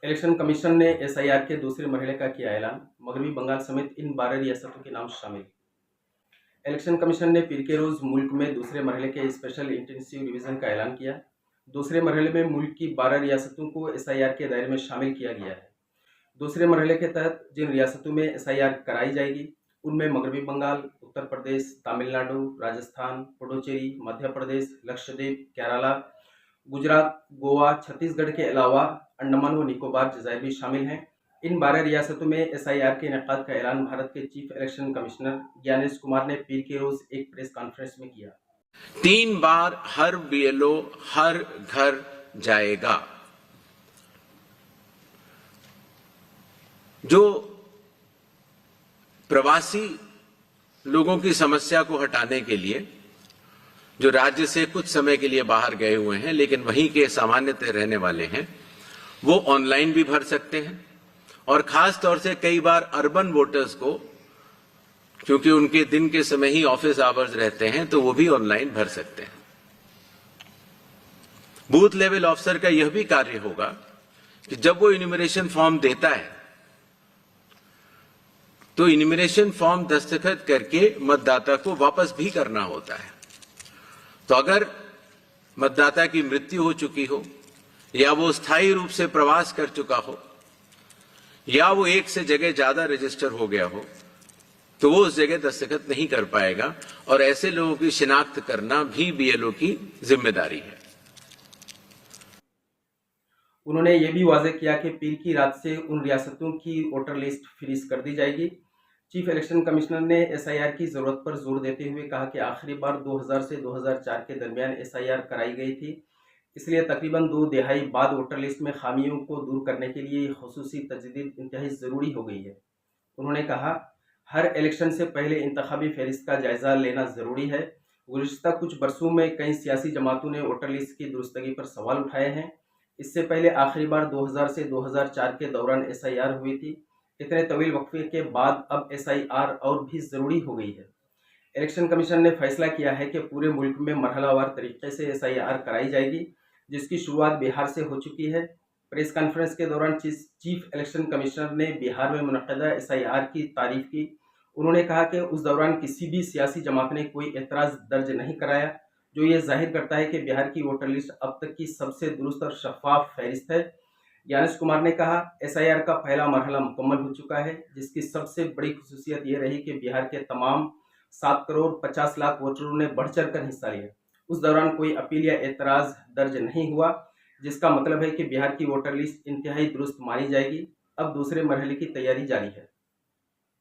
Election commission ने SIR के दूसरे मरहले का किया ऐलान। मगरबी बंगाल समेत इन 12 रियासतों के नाम शामिल। इलेक्शन कमीशन ने पीर के रोज मुल्क में दूसरे मरहले के स्पेशल इंटेंसिव रिवीजन का ऐलान किया। दूसरे मरहले में मुल्क की 12 रियासतों को एसआईआर के दायरे में शामिल किया गया है। दूसरे मरहले के तहत जिन रियासतों में एसआईआर कराई जाएगी उनमें मगरबी बंगाल, उत्तर प्रदेश, तमिलनाडु, राजस्थान, पुडुचेरी, मध्य प्रदेश, लक्षद्वीप, केरला, गुजरात, गोवा, छत्तीसगढ़ के अलावा अंडमान व निकोबार जज़ायर भी शामिल हैं। इन 12 रियासतों में एसआईआर के इनेकाद का ऐलान भारत के chief election commissioner Gyanesh Kumar ने पीर के रोज एक प्रेस कॉन्फ्रेंस में किया। 3 बार हर बीएलओ हर घर जाएगा। जो प्रवासी लोगों की समस्या को हटाने के लिए जो राज्य से कुछ समय के लिए बाहर गए हुए हैं लेकिन वहीं के सामान्यतः रहने वाले हैं, वो ऑनलाइन भी भर सकते हैं। और खास तौर से कई बार अर्बन वोटर्स को, क्योंकि उनके दिन के समय ही ऑफिस आवर्स रहते हैं, तो वो भी ऑनलाइन भर सकते हैं। बूथ लेवल ऑफिसर का यह भी कार्य होगा कि जब वो इन्यूमरेशन फॉर्म देता है तो इन्यूमरेशन फॉर्म दस्तखत करके मतदाता को वापस भी करना होता है। तो अगर मतदाता की मृत्यु हो चुकी हो या वो स्थायी रूप से प्रवास कर चुका हो या वो एक से जगह ज्यादा रजिस्टर हो गया हो, तो वो उस जगह दस्तखत नहीं कर पाएगा और ऐसे लोगों की शिनाख्त करना भी बीएलओ की जिम्मेदारी है। उन्होंने ये भी वाज़ेह किया कि पीर की रात से उन रियासतों की वोटर लिस्ट फ्रीज कर दी जाएगी। चीफ इलेक्शन कमिश्नर ने एसआईआर की जरूरत पर जोर देते हुए कहा कि आखिरी बार 2000 से 2004 के दरमियान एसआईआर कराई गई थी, इसलिए तकरीबन 2 दहाई बाद वोटर लिस्ट में खामियों को दूर करने के लिए खुसूसी तजदीद इंतहाई ज़रूरी हो गई है। उन्होंने कहा, हर इलेक्शन से पहले इंतखाबी फहरिस्त का जायजा लेना ज़रूरी है। गुज़िश्ता कुछ बरसों में कई सियासी जमातों ने वोटर लिस्ट की दुरुस्तगी पर सवाल उठाए हैं। इससे पहले आखिरी बार 2000 से 2004 के दौरान एसआईआर हुई थी। इतने तवील वक्फे के बाद अब एसआईआर और भी ज़रूरी हो गई है। इलेक्शन कमीशन ने फैसला किया है कि पूरे मुल्क में मरहलावार तरीके से एसआईआर कराई जाएगी, जिसकी शुरुआत बिहार से हो चुकी है। प्रेस कॉन्फ्रेंस के दौरान चीफ इलेक्शन कमिश्नर ने बिहार में मुनक़दा एसआईआर की तारीफ की। उन्होंने कहा कि उस दौरान किसी भी सियासी जमात ने कोई एतराज़ दर्ज नहीं कराया, जो ये जाहिर करता है कि बिहार की वोटर लिस्ट अब तक की सबसे दुरुस्त और शफाफ फहरिस्त है। ज्ञानेश कुमार ने कहा, एसआईआर का पहला मरहला मुकम्मल हो चुका है, जिसकी सबसे बड़ी खुसूसियत यह रही कि बिहार के तमाम 7 करोड़ 50 लाख वोटरों ने बढ़ चढ़ कर हिस्सा लिया। उस दौरान कोई अपील या एतराज़ दर्ज नहीं हुआ, जिसका मतलब है कि बिहार की वोटर लिस्ट इंतहाई दुरुस्त मानी जाएगी। अब दूसरे मरहले की तैयारी जारी है।